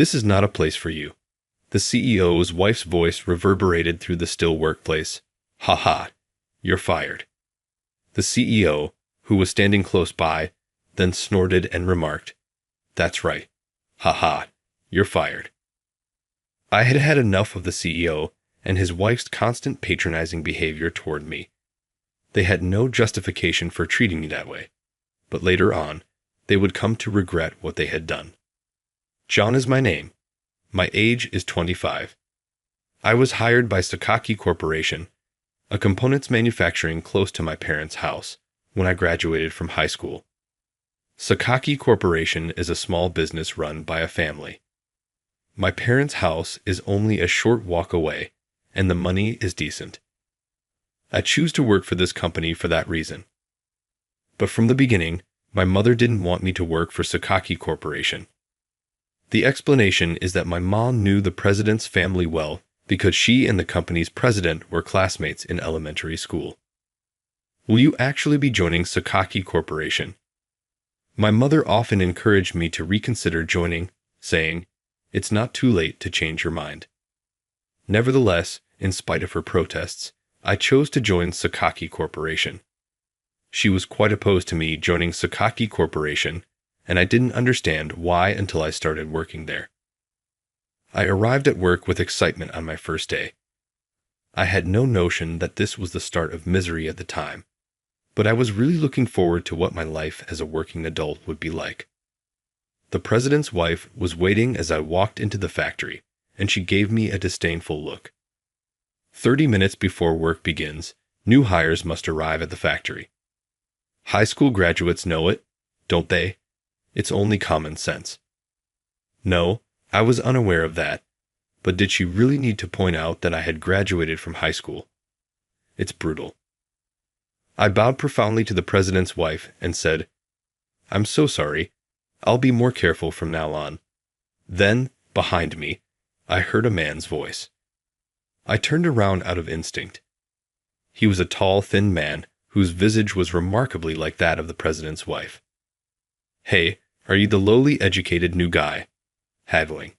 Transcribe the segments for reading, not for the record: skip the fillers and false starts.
This is not a place for you. The CEO's wife's voice reverberated through the still workplace. Ha ha, you're fired. The CEO, who was standing close by, then snorted and remarked, That's right. Ha ha, you're fired. I had had enough of the CEO and his wife's constant patronizing behavior toward me. They had no justification for treating me that way, but later on, they would come to regret what they had done. John is my name. My age is 25. I was hired by Sakaki Corporation, a components manufacturing close to my parents' house, when I graduated from high school. Sakaki Corporation is a small business run by a family. My parents' house is only a short walk away, and the money is decent. I choose to work for this company for that reason. But from the beginning, my mother didn't want me to work for Sakaki Corporation. The explanation is that my mom knew the president's family well because she and the company's president were classmates in elementary school. Will you actually be joining Sakaki Corporation? My mother often encouraged me to reconsider joining, saying, It's not too late to change your mind. Nevertheless, in spite of her protests, I chose to join Sakaki Corporation. She was quite opposed to me joining Sakaki Corporation, and I didn't understand why until I started working there. I arrived at work with excitement on my first day. I had no notion that this was the start of misery at the time, but I was really looking forward to what my life as a working adult would be like. The president's wife was waiting as I walked into the factory, and she gave me a disdainful look. 30 minutes before work begins, new hires must arrive at the factory. High school graduates know it, don't they? It's only common sense. No, I was unaware of that, but did she really need to point out that I had graduated from high school? It's brutal. I bowed profoundly to the president's wife and said, I'm so sorry. I'll be more careful from now on. Then, behind me, I heard a man's voice. I turned around out of instinct. He was a tall, thin man whose visage was remarkably like that of the president's wife. Hey, are you the lowly educated new guy? Haggling.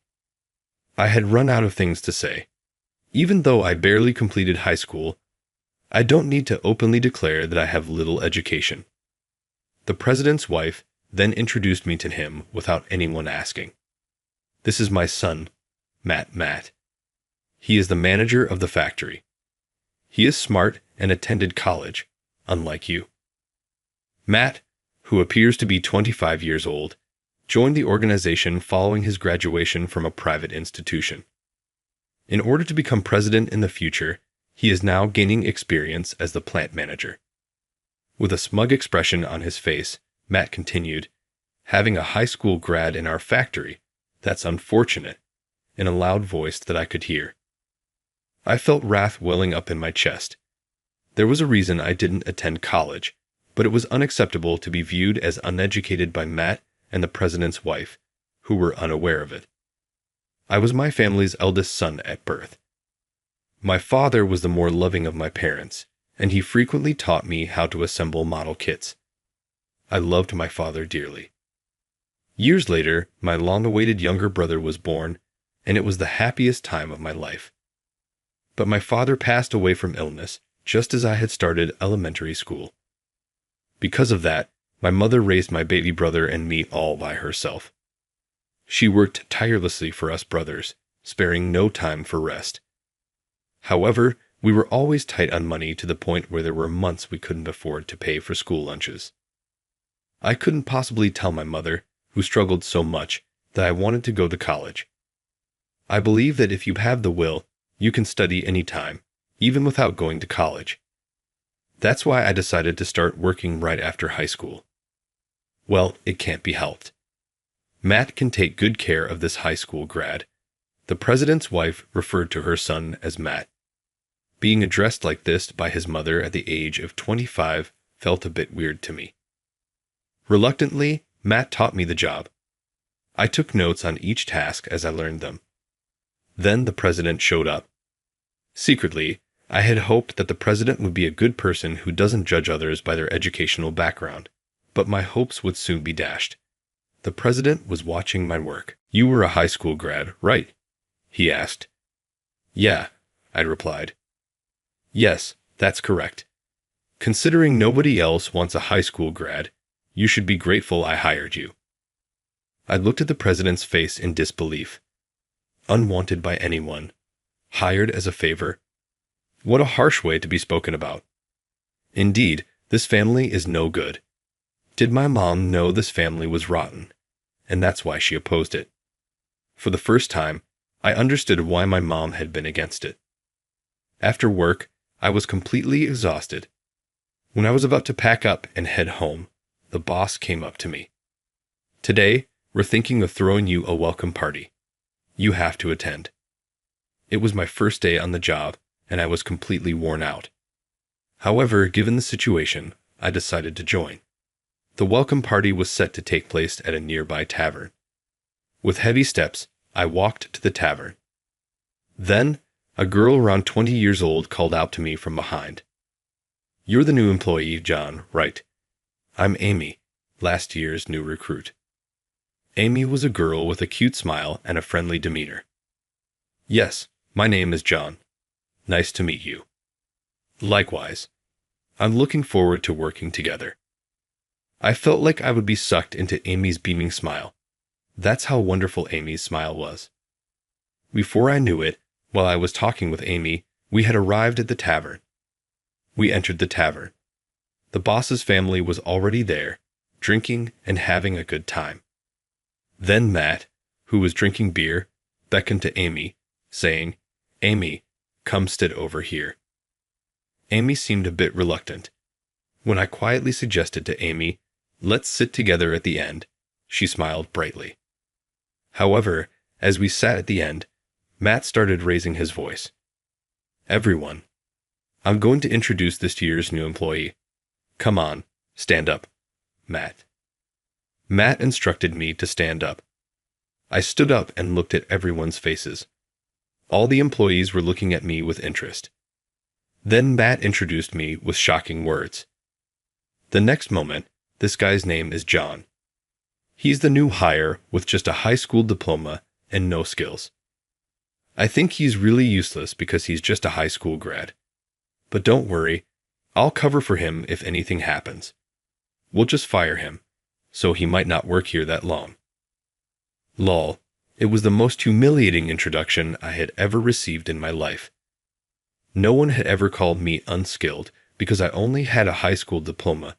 I had run out of things to say. Even though I barely completed high school, I don't need to openly declare that I have little education. The president's wife then introduced me to him without anyone asking. This is my son, Matt. He is the manager of the factory. He is smart and attended college, unlike you. Matt, who appears to be 25 years old, joined the organization following his graduation from a private institution. In order to become president in the future, he is now gaining experience as the plant manager. With a smug expression on his face, Matt continued, Having a high school grad in our factory, that's unfortunate, in a loud voice that I could hear. I felt wrath welling up in my chest. There was a reason I didn't attend college, but it was unacceptable to be viewed as uneducated by Matt and the president's wife, who were unaware of it. I was my family's eldest son at birth. My father was the more loving of my parents, and he frequently taught me how to assemble model kits. I loved my father dearly. Years later, my long-awaited younger brother was born, and it was the happiest time of my life. But my father passed away from illness just as I had started elementary school. Because of that, my mother raised my baby brother and me all by herself. She worked tirelessly for us brothers, sparing no time for rest. However, we were always tight on money to the point where there were months we couldn't afford to pay for school lunches. I couldn't possibly tell my mother, who struggled so much, that I wanted to go to college. I believe that if you have the will, you can study any time, even without going to college. That's why I decided to start working right after high school. Well, it can't be helped. Matt can take good care of this high school grad. The president's wife referred to her son as Matt. Being addressed like this by his mother at the age of 25 felt a bit weird to me. Reluctantly, Matt taught me the job. I took notes on each task as I learned them. Then the president showed up. Secretly, I had hoped that the president would be a good person who doesn't judge others by their educational background, but my hopes would soon be dashed. The president was watching my work. "You were a high school grad, right?" he asked. "Yeah," I replied. "Yes, that's correct. Considering nobody else wants a high school grad, you should be grateful I hired you." I looked at the president's face in disbelief. Unwanted by anyone. Hired as a favor. What a harsh way to be spoken about. Indeed, this family is no good. Did my mom know this family was rotten, and that's why she opposed it? For the first time, I understood why my mom had been against it. After work, I was completely exhausted. When I was about to pack up and head home, the boss came up to me. "Today, we're thinking of throwing you a welcome party. You have to attend." It was my first day on the job, and I was completely worn out. However, given the situation, I decided to join. The welcome party was set to take place at a nearby tavern. With heavy steps, I walked to the tavern. Then, a girl around 20 years old called out to me from behind. "You're the new employee, John, right?" "I'm Amy, last year's new recruit." Amy was a girl with a cute smile and a friendly demeanor. "Yes, my name is John. Nice to meet you." "Likewise. I'm looking forward to working together." I felt like I would be sucked into Amy's beaming smile. That's how wonderful Amy's smile was. Before I knew it, while I was talking with Amy, we had arrived at the tavern. We entered the tavern. The boss's family was already there, drinking and having a good time. Then Matt, who was drinking beer, beckoned to Amy, saying, "Amy, come sit over here." Amy seemed a bit reluctant. When I quietly suggested to Amy, "Let's sit together at the end," she smiled brightly. However, as we sat at the end, Matt started raising his voice. "Everyone, I'm going to introduce this year's new employee. Come on, stand up, Matt." Matt instructed me to stand up. I stood up and looked at everyone's faces. All the employees were looking at me with interest. Then Matt introduced me with shocking words. The next moment, this guy's name is John. He's the new hire with just a high school diploma and no skills. I think he's really useless because he's just a high school grad. But don't worry, I'll cover for him if anything happens. We'll just fire him, so he might not work here that long. Lol, it was the most humiliating introduction I had ever received in my life. No one had ever called me unskilled because I only had a high school diploma,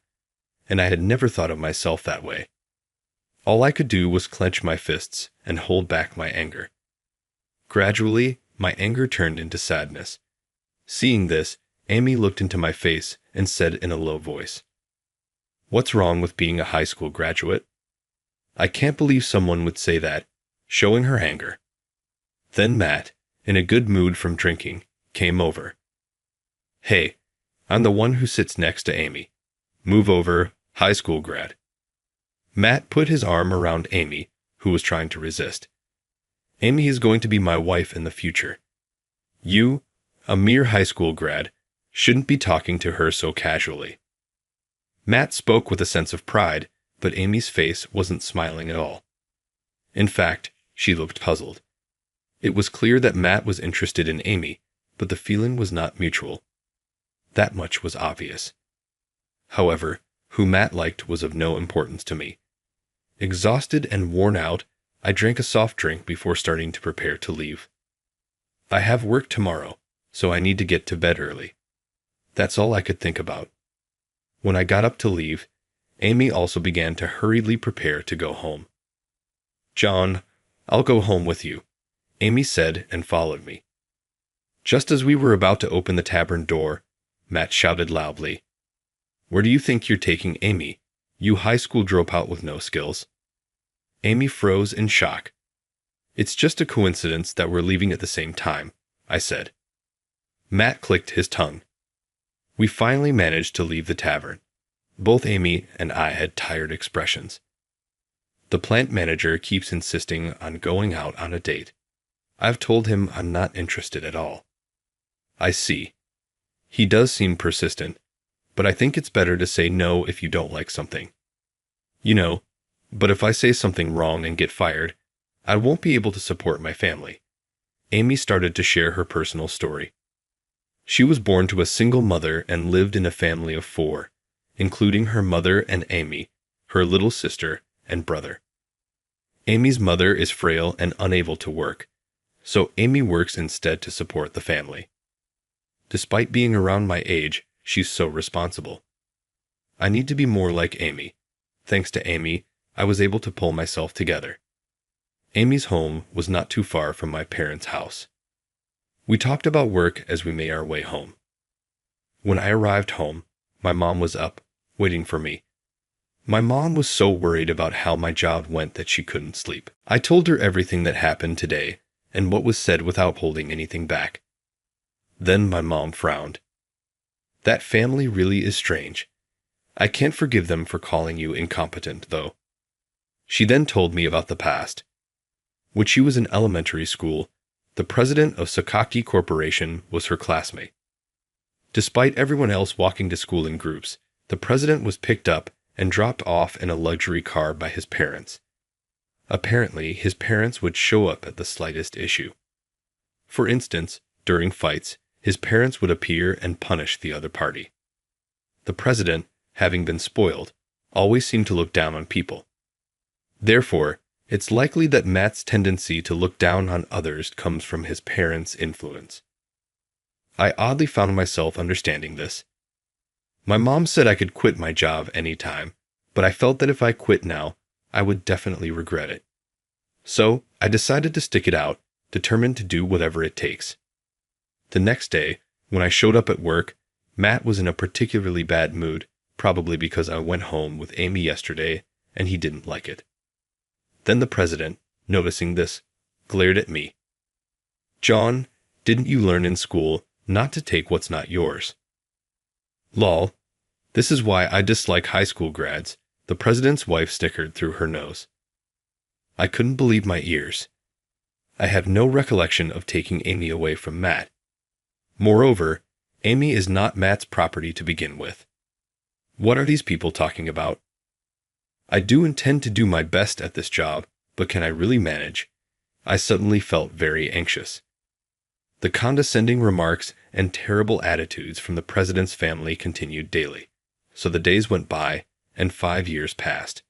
and I had never thought of myself that way. All I could do was clench my fists and hold back my anger. Gradually, my anger turned into sadness. Seeing this, Amy looked into my face and said in a low voice, "What's wrong with being a high school graduate?" I can't believe someone would say that, showing her anger. Then Matt, in a good mood from drinking, came over. "Hey, I'm the one who sits next to Amy. Move over, high school grad." Matt put his arm around Amy, who was trying to resist. "Amy is going to be my wife in the future. You, a mere high school grad, shouldn't be talking to her so casually." Matt spoke with a sense of pride, but Amy's face wasn't smiling at all. In fact, she looked puzzled. It was clear that Matt was interested in Amy, but the feeling was not mutual. That much was obvious. However, who Matt liked was of no importance to me. Exhausted and worn out, I drank a soft drink before starting to prepare to leave. I have work tomorrow, so I need to get to bed early. That's all I could think about. When I got up to leave, Amy also began to hurriedly prepare to go home. "John, I'll go home with you," Amy said and followed me. Just as we were about to open the tavern door, Matt shouted loudly, "Where do you think you're taking Amy, you high school dropout with no skills?" Amy froze in shock. "It's just a coincidence that we're leaving at the same time," I said. Matt clicked his tongue. We finally managed to leave the tavern. Both Amy and I had tired expressions. The plant manager keeps insisting on going out on a date. I've told him I'm not interested at all. I see. He does seem persistent, but I think it's better to say no if you don't like something. You know, But if I say something wrong and get fired, I won't be able to support my family. Amy started to share her personal story. She was born to a single mother and lived in a family of 4, including her mother and Amy, her little sister, and brother. Amy's mother is frail and unable to work, so Amy works instead to support the family. Despite being around my age, she's so responsible. I need to be more like Amy. Thanks to Amy, I was able to pull myself together. Amy's home was not too far from my parents' house. We talked about work as we made our way home. When I arrived home, my mom was up, waiting for me. My mom was so worried about how my job went that she couldn't sleep. I told her everything that happened today and what was said without holding anything back. Then my mom frowned. That family really is strange. I can't forgive them for calling you incompetent, though. She then told me about the past. When she was in elementary school, the president of Sakaki Corporation was her classmate. Despite everyone else walking to school in groups, the president was picked up and dropped off in a luxury car by his parents. Apparently, his parents would show up at the slightest issue. For instance, during fights, his parents would appear and punish the other party. The president, having been spoiled, always seemed to look down on people. Therefore, it's likely that Matt's tendency to look down on others comes from his parents' influence. I oddly found myself understanding this. My mom said I could quit my job any time, but I felt that if I quit now, I would definitely regret it. So, I decided to stick it out, determined to do whatever it takes. The next day, when I showed up at work, Matt was in a particularly bad mood, probably because I went home with Amy yesterday and he didn't like it. Then the president, noticing this, glared at me. "John, didn't you learn in school not to take what's not yours?" Lol. This is why I dislike high school grads, the president's wife snickered through her nose. I couldn't believe my ears. I have no recollection of taking Amy away from Matt. Moreover, Amy is not Matt's property to begin with. What are these people talking about? I do intend to do my best at this job, but can I really manage? I suddenly felt very anxious. The condescending remarks and terrible attitudes from the president's family continued daily, so the days went by and 5 years passed.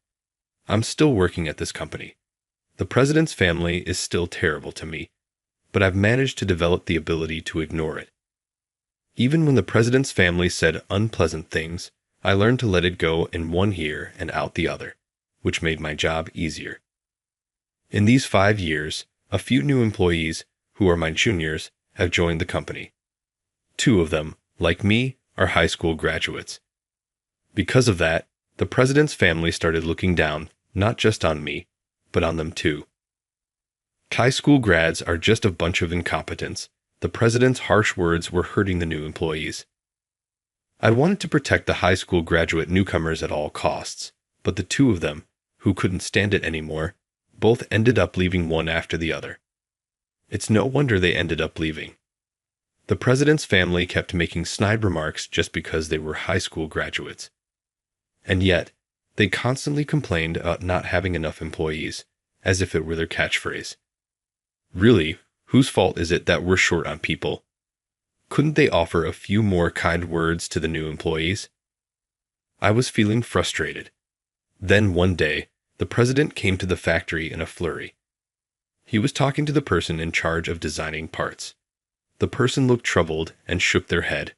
I'm still working at this company. The president's family is still terrible to me, but I've managed to develop the ability to ignore it. Even when the president's family said unpleasant things, I learned to let it go in one ear and out the other, which made my job easier. In these 5 years, a few new employees, who are my juniors, have joined the company. 2 of them, like me, are high school graduates. Because of that, the president's family started looking down, not just on me, but on them too. High school grads are just a bunch of incompetents. The president's harsh words were hurting the new employees. I wanted to protect the high school graduate newcomers at all costs, but the 2 of them, who couldn't stand it anymore, both ended up leaving one after the other. It's no wonder they ended up leaving. The president's family kept making snide remarks just because they were high school graduates. And yet, they constantly complained about not having enough employees, as if it were their catchphrase. Really, whose fault is it that we're short on people? Couldn't they offer a few more kind words to the new employees? I was feeling frustrated. Then one day, the president came to the factory in a flurry. He was talking to the person in charge of designing parts. The person looked troubled and shook their head.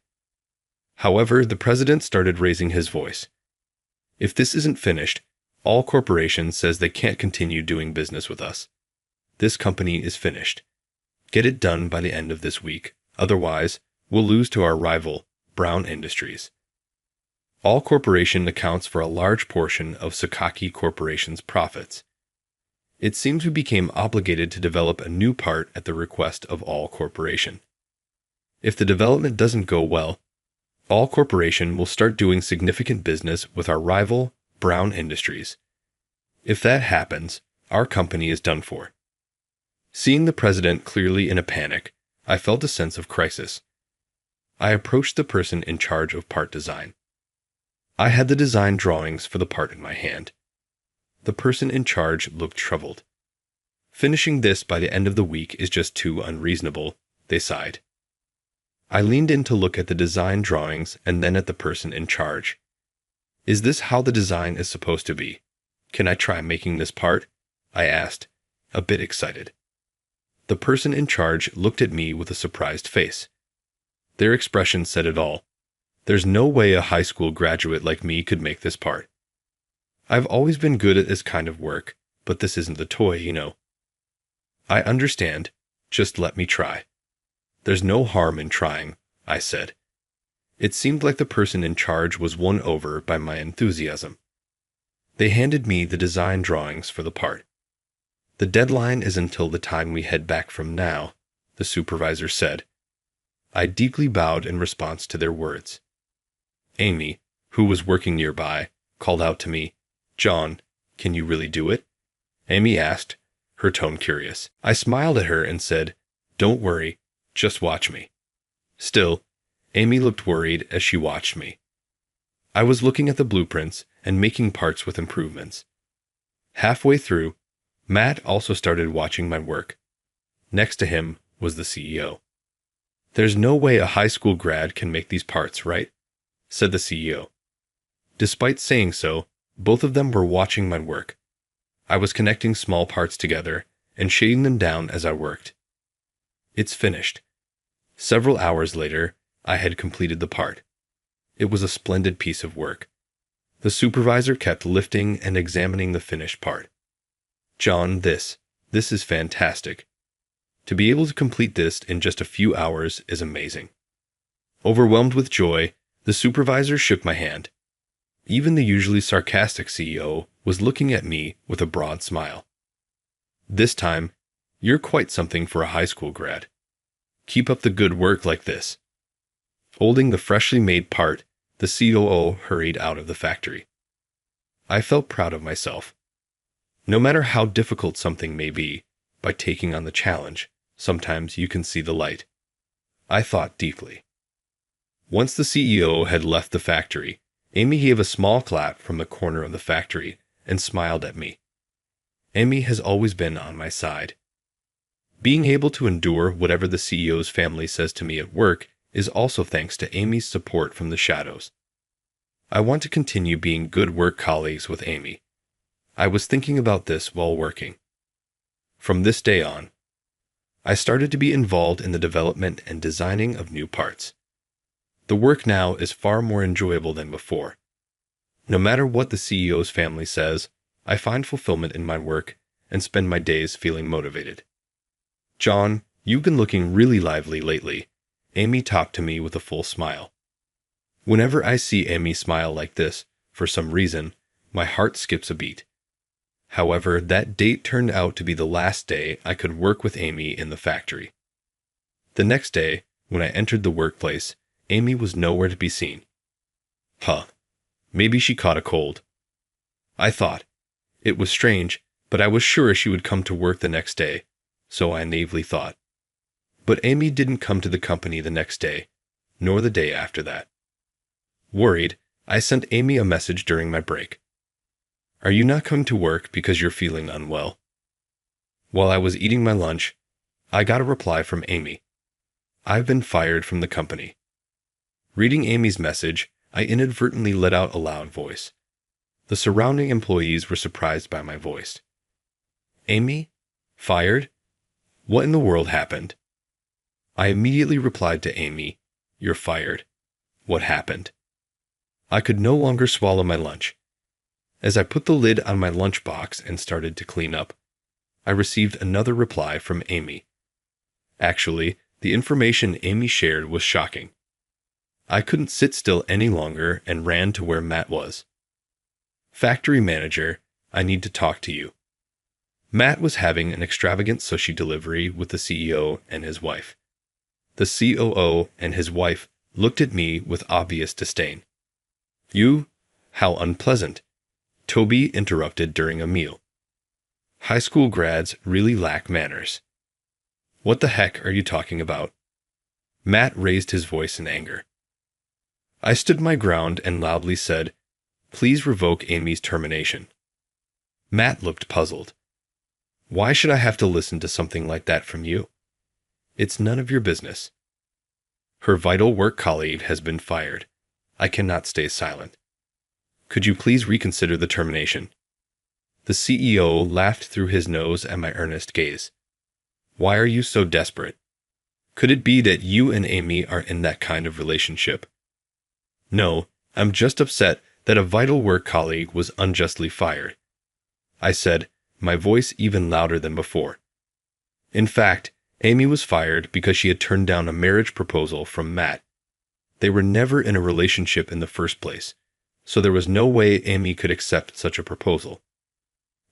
However, the president started raising his voice. "If this isn't finished, all corporations says they can't continue doing business with us. This company is finished. Get it done by the end of this week. Otherwise, we'll lose to our rival, Brown Industries. All Corporation accounts for a large portion of Sakaki Corporation's profits. It seems we became obligated to develop a new part at the request of All Corporation. If the development doesn't go well, All Corporation will start doing significant business with our rival, Brown Industries. If that happens, our company is done for." Seeing the president clearly in a panic, I felt a sense of crisis. I approached the person in charge of part design. I had the design drawings for the part in my hand. The person in charge looked troubled. Finishing this by the end of the week is just too unreasonable, they sighed. I leaned in to look at the design drawings and then at the person in charge. Is this how the design is supposed to be? Can I try making this part? I asked, a bit excited. The person in charge looked at me with a surprised face. Their expression said it all. There's no way a high school graduate like me could make this part. I've always been good at this kind of work, but this isn't the toy, you know. I understand. Just let me try. There's no harm in trying, I said. It seemed like the person in charge was won over by my enthusiasm. They handed me the design drawings for the part. The deadline is until the time we head back from now, the supervisor said. I deeply bowed in response to their words. Amy, who was working nearby, called out to me, John, can you really do it? Amy asked, her tone curious. I smiled at her and said, Don't worry, just watch me. Still, Amy looked worried as she watched me. I was looking at the blueprints and making parts with improvements. Halfway through, Matt also started watching my work. Next to him was the CEO. There's no way a high school grad can make these parts, right? Said the CEO. Despite saying so, both of them were watching my work. I was connecting small parts together and shading them down as I worked. It's finished. Several hours later, I had completed the part. It was a splendid piece of work. The supervisor kept lifting and examining the finished part. John, this is fantastic. To be able to complete this in just a few hours is amazing. Overwhelmed with joy, the supervisor shook my hand. Even the usually sarcastic CEO was looking at me with a broad smile. This time, you're quite something for a high school grad. Keep up the good work like this. Holding the freshly made part, the COO hurried out of the factory. I felt proud of myself. No matter how difficult something may be, by taking on the challenge, sometimes you can see the light. I thought deeply. Once the CEO had left the factory, Amy gave a small clap from the corner of the factory and smiled at me. Amy has always been on my side. Being able to endure whatever the CEO's family says to me at work is also thanks to Amy's support from the shadows. I want to continue being good work colleagues with Amy. I was thinking about this while working. From this day on, I started to be involved in the development and designing of new parts. The work now is far more enjoyable than before. No matter what the CEO's family says, I find fulfillment in my work and spend my days feeling motivated. John, you've been looking really lively lately. Amy talked to me with a full smile. Whenever I see Amy smile like this, for some reason, my heart skips a beat. However, that date turned out to be the last day I could work with Amy in the factory. The next day, when I entered the workplace, Amy was nowhere to be seen. Maybe she caught a cold. I thought. It was strange, but I was sure she would come to work the next day, so I naively thought. But Amy didn't come to the company the next day, nor the day after that. Worried, I sent Amy a message during my break. Are you not coming to work because you're feeling unwell? While I was eating my lunch, I got a reply from Amy. I've been fired from the company. Reading Amy's message, I inadvertently let out a loud voice. The surrounding employees were surprised by my voice. Amy? Fired? What in the world happened? I immediately replied to Amy, You're fired. What happened? I could no longer swallow my lunch. As I put the lid on my lunchbox and started to clean up, I received another reply from Amy. Actually, the information Amy shared was shocking. I couldn't sit still any longer and ran to where Matt was. Factory manager, I need to talk to you. Matt was having an extravagant sushi delivery with the CEO and his wife. The COO and his wife looked at me with obvious disdain. You? How unpleasant. Toby interrupted during a meal. High school grads really lack manners. What the heck are you talking about? Matt raised his voice in anger. I stood my ground and loudly said, Please revoke Amy's termination. Matt looked puzzled. Why should I have to listen to something like that from you? It's none of your business. Her vital work colleague has been fired. I cannot stay silent. Could you please reconsider the termination? The CEO laughed through his nose at my earnest gaze. Why are you so desperate? Could it be that you and Amy are in that kind of relationship? No, I'm just upset that a vital work colleague was unjustly fired. I said, my voice even louder than before. In fact, Amy was fired because she had turned down a marriage proposal from Matt. They were never in a relationship in the first place, so there was no way Amy could accept such a proposal.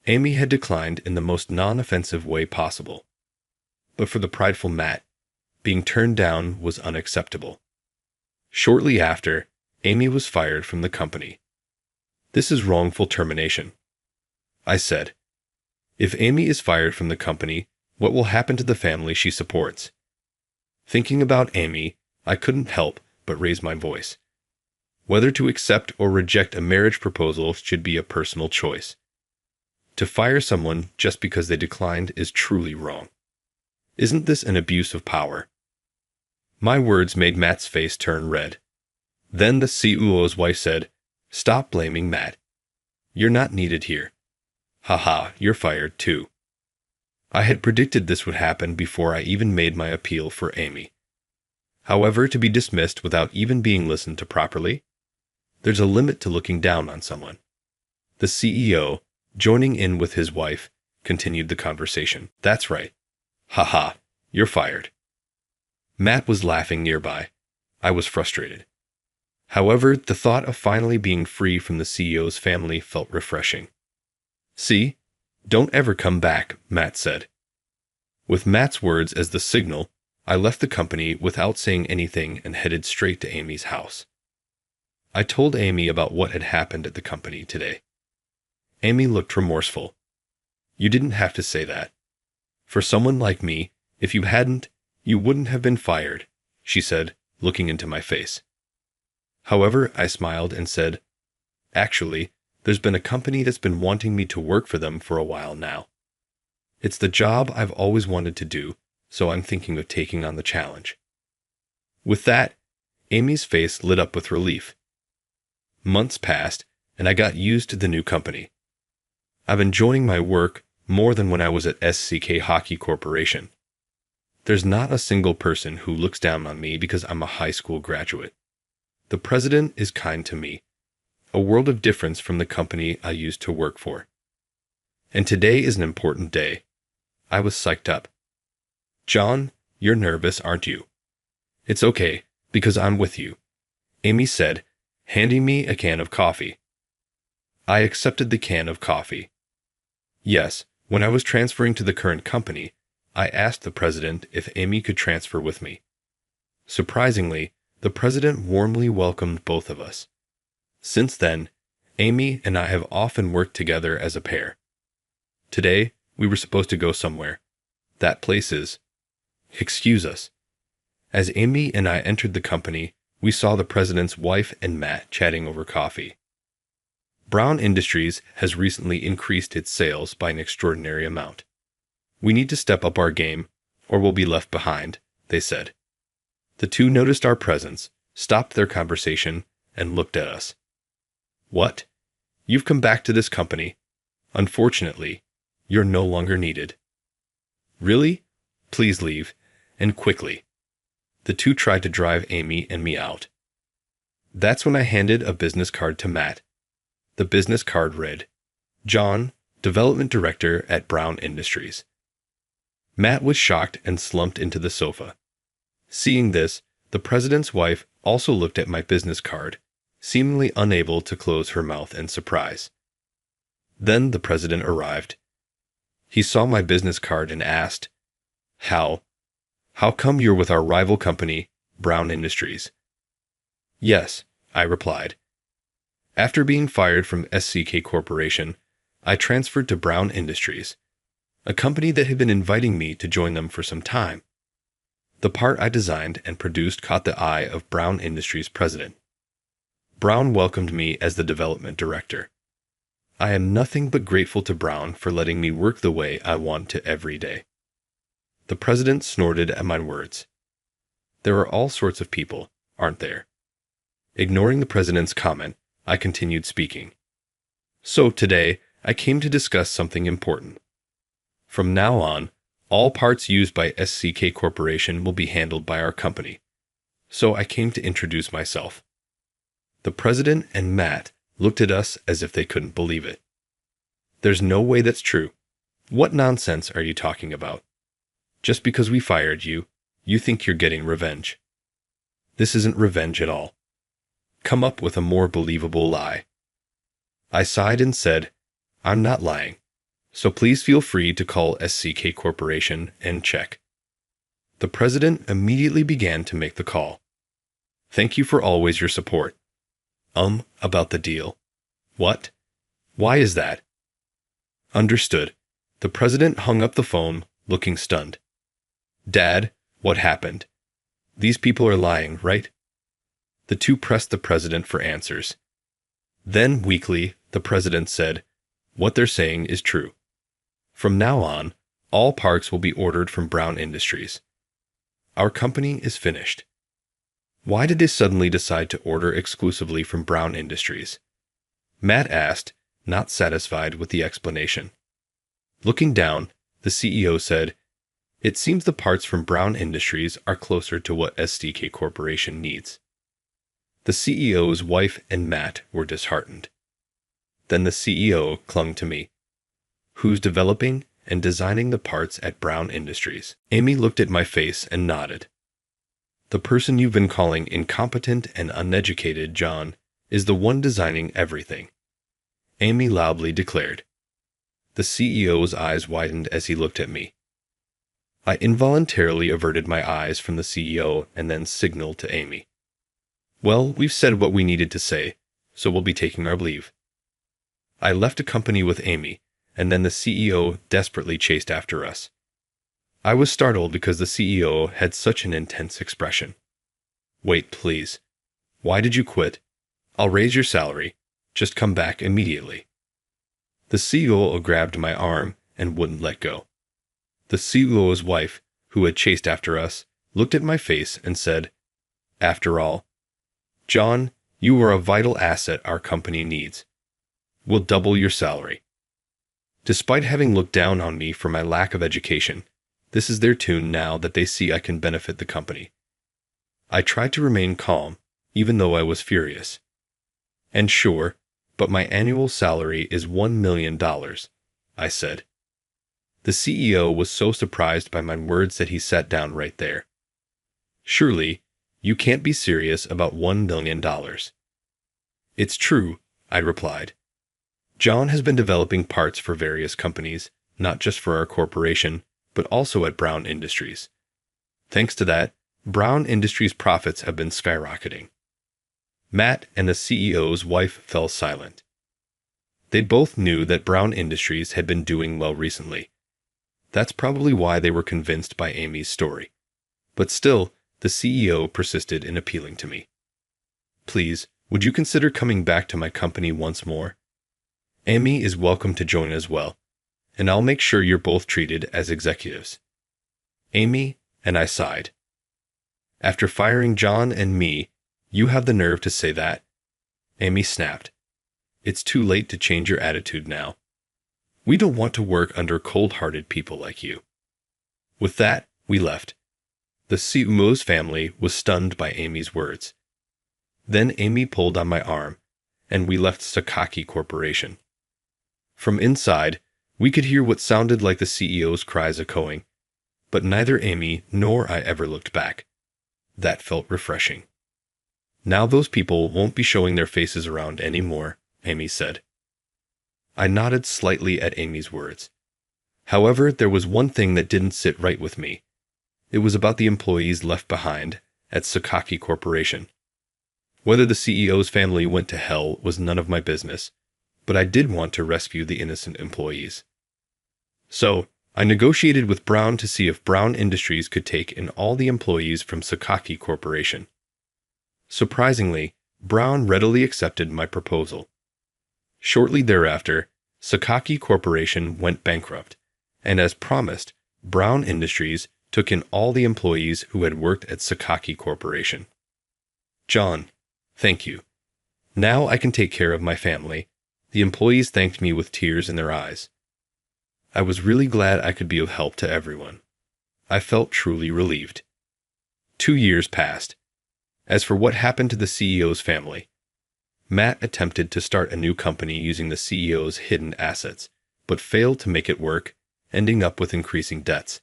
Amy had declined in the most non-offensive way possible. But for the prideful Matt, being turned down was unacceptable. Shortly after, Amy was fired from the company. This is wrongful termination. I said, if Amy is fired from the company, what will happen to the family she supports? Thinking about Amy, I couldn't help but raise my voice. Whether to accept or reject a marriage proposal should be a personal choice. To fire someone just because they declined is truly wrong. Isn't this an abuse of power? My words made Matt's face turn red. Then the CEO's wife said, stop blaming Matt. You're not needed here. Haha, you're fired too. I had predicted this would happen before I even made my appeal for Amy. However, to be dismissed without even being listened to properly? There's a limit to looking down on someone. The CEO, joining in with his wife, continued the conversation. That's right. Haha, you're fired. Matt was laughing nearby. I was frustrated. However, the thought of finally being free from the CEO's family felt refreshing. See? Don't ever come back, Matt said. With Matt's words as the signal, I left the company without saying anything and headed straight to Amy's house. I told Amy about what had happened at the company today. Amy looked remorseful. You didn't have to say that. For someone like me, if you hadn't, you wouldn't have been fired, she said, looking into my face. However, I smiled and said, actually, there's been a company that's been wanting me to work for them for a while now. It's the job I've always wanted to do, so I'm thinking of taking on the challenge. With that, Amy's face lit up with relief. Months passed, and I got used to the new company. I'm enjoying my work more than when I was at SCK Hockey Corporation. There's not a single person who looks down on me because I'm a high school graduate. The president is kind to me, a world of difference from the company I used to work for. And today is an important day. I was psyched up. John, you're nervous, aren't you? It's okay, because I'm with you, Amy said, handing me a can of coffee. I accepted the can of coffee. Yes, when I was transferring to the current company, I asked the president if Amy could transfer with me. Surprisingly, the president warmly welcomed both of us. Since then, Amy and I have often worked together as a pair. Today, we were supposed to go somewhere. That place is... Excuse us. As Amy and I entered the company, we saw the president's wife and Matt chatting over coffee. Brown Industries has recently increased its sales by an extraordinary amount. We need to step up our game, or we'll be left behind, they said. The two noticed our presence, stopped their conversation, and looked at us. What? You've come back to this company. Unfortunately, you're no longer needed. Really? Please leave, and quickly. The two tried to drive Amy and me out. That's when I handed a business card to Matt. The business card read, John, Development Director at Brown Industries. Matt was shocked and slumped into the sofa. Seeing this, the president's wife also looked at my business card, seemingly unable to close her mouth in surprise. Then the president arrived. He saw my business card and asked, How come you're with our rival company, Brown Industries? Yes, I replied. After being fired from SCK Corporation, I transferred to Brown Industries, a company that had been inviting me to join them for some time. The part I designed and produced caught the eye of Brown Industries' president. Brown welcomed me as the development director. I am nothing but grateful to Brown for letting me work the way I want to every day. The president snorted at my words. There are all sorts of people, aren't there? Ignoring the president's comment, I continued speaking. So today, I came to discuss something important. From now on, all parts used by SCK Corporation will be handled by our company. So I came to introduce myself. The president and Matt looked at us as if they couldn't believe it. There's no way that's true. What nonsense are you talking about? Just because we fired you, you think you're getting revenge. This isn't revenge at all. Come up with a more believable lie. I sighed and said, I'm not lying. So please feel free to call SCK Corporation and check. The president immediately began to make the call. Thank you for always your support. About the deal. What? Why is that? Understood. The president hung up the phone, looking stunned. Dad, what happened? These people are lying, right? The two pressed the president for answers. Then, weakly, the president said, what they're saying is true. From now on, all parts will be ordered from Brown Industries. Our company is finished. Why did they suddenly decide to order exclusively from Brown Industries? Matt asked, not satisfied with the explanation. Looking down, the CEO said, it seems the parts from Brown Industries are closer to what SDK Corporation needs. The CEO's wife and Matt were disheartened. Then the CEO clung to me. Who's developing and designing the parts at Brown Industries? Amy looked at my face and nodded. The person you've been calling incompetent and uneducated, John, is the one designing everything. Amy loudly declared. The CEO's eyes widened as he looked at me. I involuntarily averted my eyes from the CEO and then signaled to Amy. Well, we've said what we needed to say, so we'll be taking our leave. I left a company with Amy, and then the CEO desperately chased after us. I was startled because the CEO had such an intense expression. Wait, please. Why did you quit? I'll raise your salary. Just come back immediately. The CEO grabbed my arm and wouldn't let go. The CEO's wife, who had chased after us, looked at my face and said, after all, John, you are a vital asset our company needs. We'll double your salary. Despite having looked down on me for my lack of education, this is their tune now that they see I can benefit the company. I tried to remain calm, even though I was furious. And sure, but my annual salary is $1 million, I said. The CEO was so surprised by my words that he sat down right there. Surely, you can't be serious about $1 million. It's true, I replied. John has been developing parts for various companies, not just for our corporation, but also at Brown Industries. Thanks to that, Brown Industries' profits have been skyrocketing. Matt and the CEO's wife fell silent. They both knew that Brown Industries had been doing well recently. That's probably why they were convinced by Amy's story. But still, the CEO persisted in appealing to me. Please, would you consider coming back to my company once more? Amy is welcome to join as well, and I'll make sure you're both treated as executives. Amy and I sighed. After firing John and me, you have the nerve to say that? Amy snapped. It's too late to change your attitude now. We don't want to work under cold-hearted people like you. With that, we left. The CEO's family was stunned by Amy's words. Then Amy pulled on my arm, and we left Sakaki Corporation. From inside, we could hear what sounded like the CEO's cries echoing, but neither Amy nor I ever looked back. That felt refreshing. Now those people won't be showing their faces around anymore, Amy said. I nodded slightly at Amy's words. However, there was one thing that didn't sit right with me. It was about the employees left behind at Sakaki Corporation. Whether the CEO's family went to hell was none of my business, but I did want to rescue the innocent employees. So, I negotiated with Brown to see if Brown Industries could take in all the employees from Sakaki Corporation. Surprisingly, Brown readily accepted my proposal. Shortly thereafter, Sakaki Corporation went bankrupt, and as promised, Brown Industries took in all the employees who had worked at Sakaki Corporation. John, thank you. Now I can take care of my family. The employees thanked me with tears in their eyes. I was really glad I could be of help to everyone. I felt truly relieved. 2 years passed. As for what happened to the CEO's family, Matt attempted to start a new company using the CEO's hidden assets, but failed to make it work, ending up with increasing debts.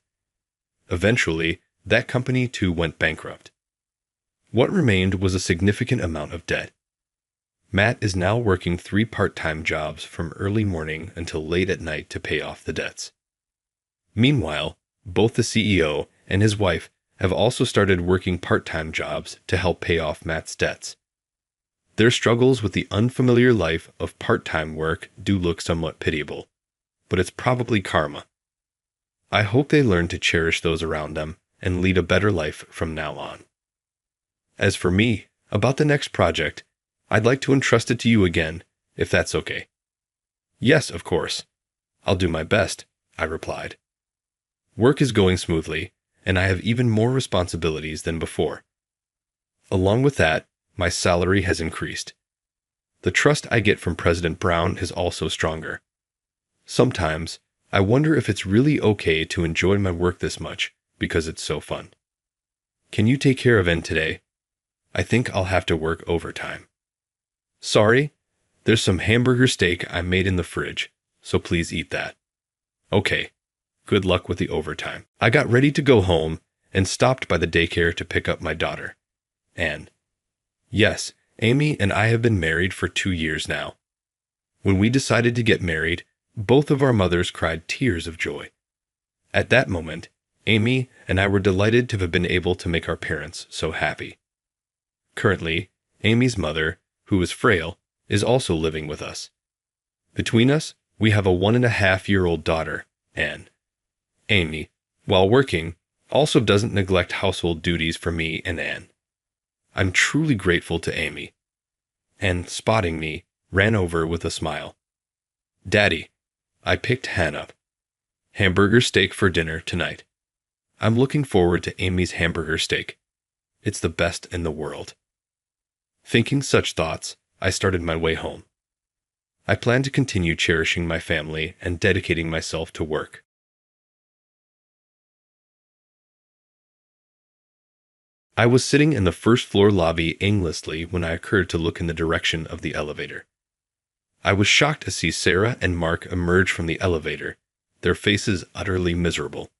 Eventually, that company too went bankrupt. What remained was a significant amount of debt. Matt is now working 3 part-time jobs from early morning until late at night to pay off the debts. Meanwhile, both the CEO and his wife have also started working part-time jobs to help pay off Matt's debts. Their struggles with the unfamiliar life of part-time work do look somewhat pitiable, but it's probably karma. I hope they learn to cherish those around them and lead a better life from now on. As for me, about the next project, I'd like to entrust it to you again, if that's okay. Yes, of course. I'll do my best, I replied. Work is going smoothly, and I have even more responsibilities than before. Along with that, my salary has increased. The trust I get from President Brown is also stronger. Sometimes, I wonder if it's really okay to enjoy my work this much because it's so fun. Can you take care of N today? I think I'll have to work overtime. Sorry, there's some hamburger steak I made in the fridge, so please eat that. Okay, good luck with the overtime. I got ready to go home and stopped by the daycare to pick up my daughter, Anne. Yes, Amy and I have been married for 2 years now. When we decided to get married, both of our mothers cried tears of joy. At that moment, Amy and I were delighted to have been able to make our parents so happy. Currently, Amy's mother, who is frail, is also living with us. Between us, we have a 1.5-year-old daughter, Anne. Amy, while working, also doesn't neglect household duties for me and Anne. I'm truly grateful to Amy. And, spotting me, ran over with a smile. Daddy, I picked Han up. Hamburger steak for dinner tonight. I'm looking forward to Amy's hamburger steak. It's the best in the world. Thinking such thoughts, I started my way home. I plan to continue cherishing my family and dedicating myself to work. I was sitting in the first-floor lobby aimlessly when I occurred to look in the direction of the elevator. I was shocked to see Sarah and Mark emerge from the elevator, their faces utterly miserable.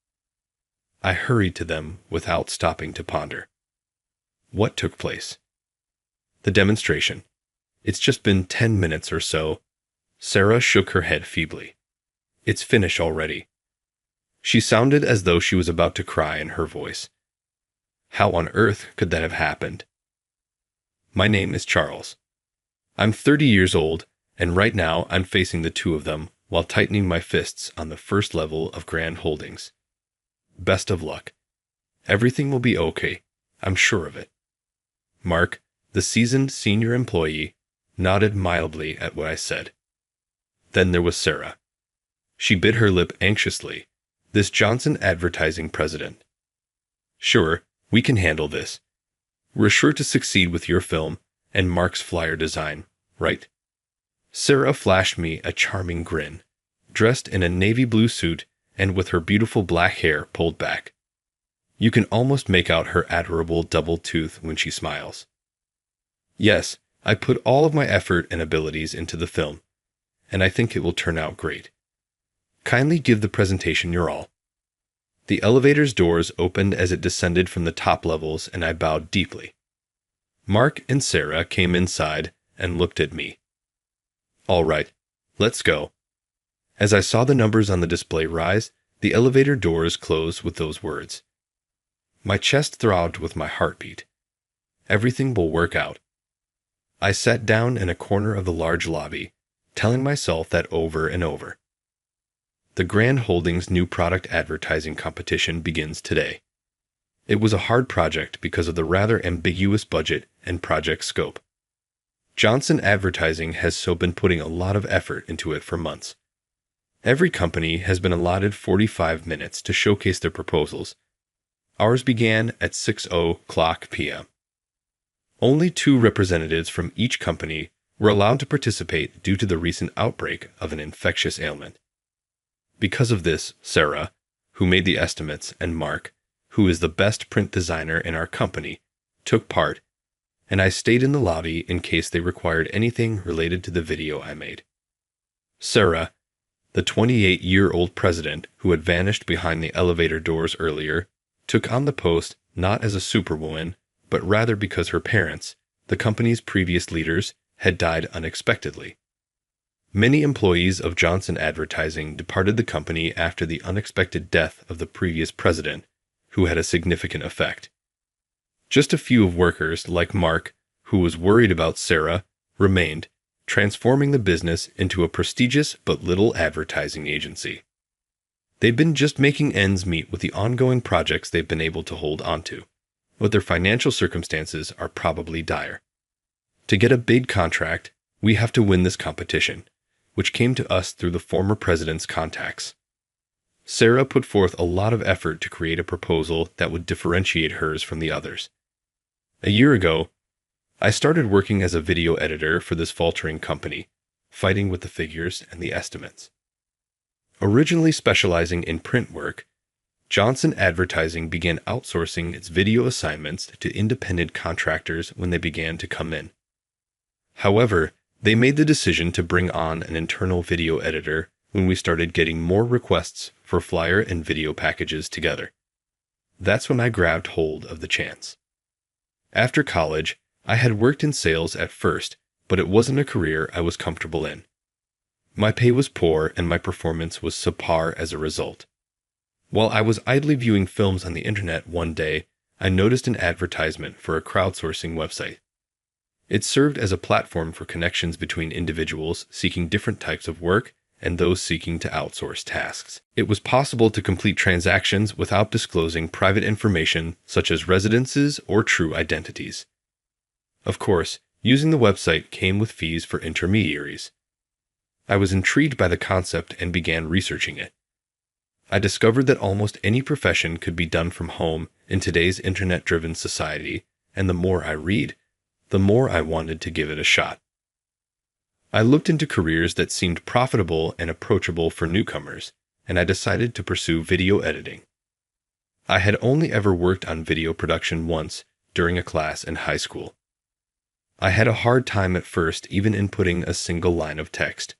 I hurried to them without stopping to ponder. What took place? The demonstration. It's just been 10 minutes or so. Sarah shook her head feebly. It's finished already. She sounded as though she was about to cry in her voice. How on earth could that have happened? My name is Charles. I'm 30 years old, and right now I'm facing the 2 of them while tightening my fists on the first level of Grand Holdings. Best of luck. Everything will be okay. I'm sure of it. Mark, the seasoned senior employee, nodded mildly at what I said. Then there was Sarah. She bit her lip anxiously. This Johnson Advertising president. Sure, we can handle this. We're sure to succeed with your film and Mark's flyer design, right? Sarah flashed me a charming grin, dressed in a navy blue suit and with her beautiful black hair pulled back. You can almost make out her adorable double tooth when she smiles. Yes, I put all of my effort and abilities into the film, and I think it will turn out great. Kindly give the presentation your all. The elevator's doors opened as it descended from the top levels, and I bowed deeply. Mark and Sarah came inside and looked at me. All right, let's go. As I saw the numbers on the display rise, the elevator doors closed with those words. My chest throbbed with my heartbeat. Everything will work out. I sat down in a corner of the large lobby, telling myself that over and over. The Grand Holdings new product advertising competition begins today. It was a hard project because of the rather ambiguous budget and project scope. Johnson Advertising has so been putting a lot of effort into it for months. Every company has been allotted 45 minutes to showcase their proposals. Ours began at 6:00 p.m. Only 2 representatives from each company were allowed to participate due to the recent outbreak of an infectious ailment. Because of this, Sarah, who made the estimates, and Mark, who is the best print designer in our company, took part, and I stayed in the lobby in case they required anything related to the video I made. Sarah, the 28-year-old president who had vanished behind the elevator doors earlier, took on the post not as a superwoman, but rather because her parents, the company's previous leaders, had died unexpectedly. Many employees of Johnson Advertising departed the company after the unexpected death of the previous president, who had a significant effect. Just a few of workers, like Mark, who was worried about Sarah, remained, transforming the business into a prestigious but little advertising agency. They've been just making ends meet with the ongoing projects they've been able to hold onto, but their financial circumstances are probably dire. To get a big contract, we have to win this competition, which came to us through the former president's contacts. Sarah put forth a lot of effort to create a proposal that would differentiate hers from the others. A year ago, I started working as a video editor for this faltering company, fighting with the figures and the estimates. Originally specializing in print work, Johnson Advertising began outsourcing its video assignments to independent contractors when they began to come in. However, they made the decision to bring on an internal video editor when we started getting more requests for flyer and video packages together. That's when I grabbed hold of the chance. After college, I had worked in sales at first, but it wasn't a career I was comfortable in. My pay was poor and my performance was subpar as a result. While I was idly viewing films on the internet one day, I noticed an advertisement for a crowdsourcing website. It served as a platform for connections between individuals seeking different types of work and those seeking to outsource tasks. It was possible to complete transactions without disclosing private information such as residences or true identities. Of course, using the website came with fees for intermediaries. I was intrigued by the concept and began researching it. I discovered that almost any profession could be done from home in today's internet-driven society, and the more I read, the more I wanted to give it a shot. I looked into careers that seemed profitable and approachable for newcomers, and I decided to pursue video editing. I had only ever worked on video production once during a class in high school. I had a hard time at first even inputting a single line of text.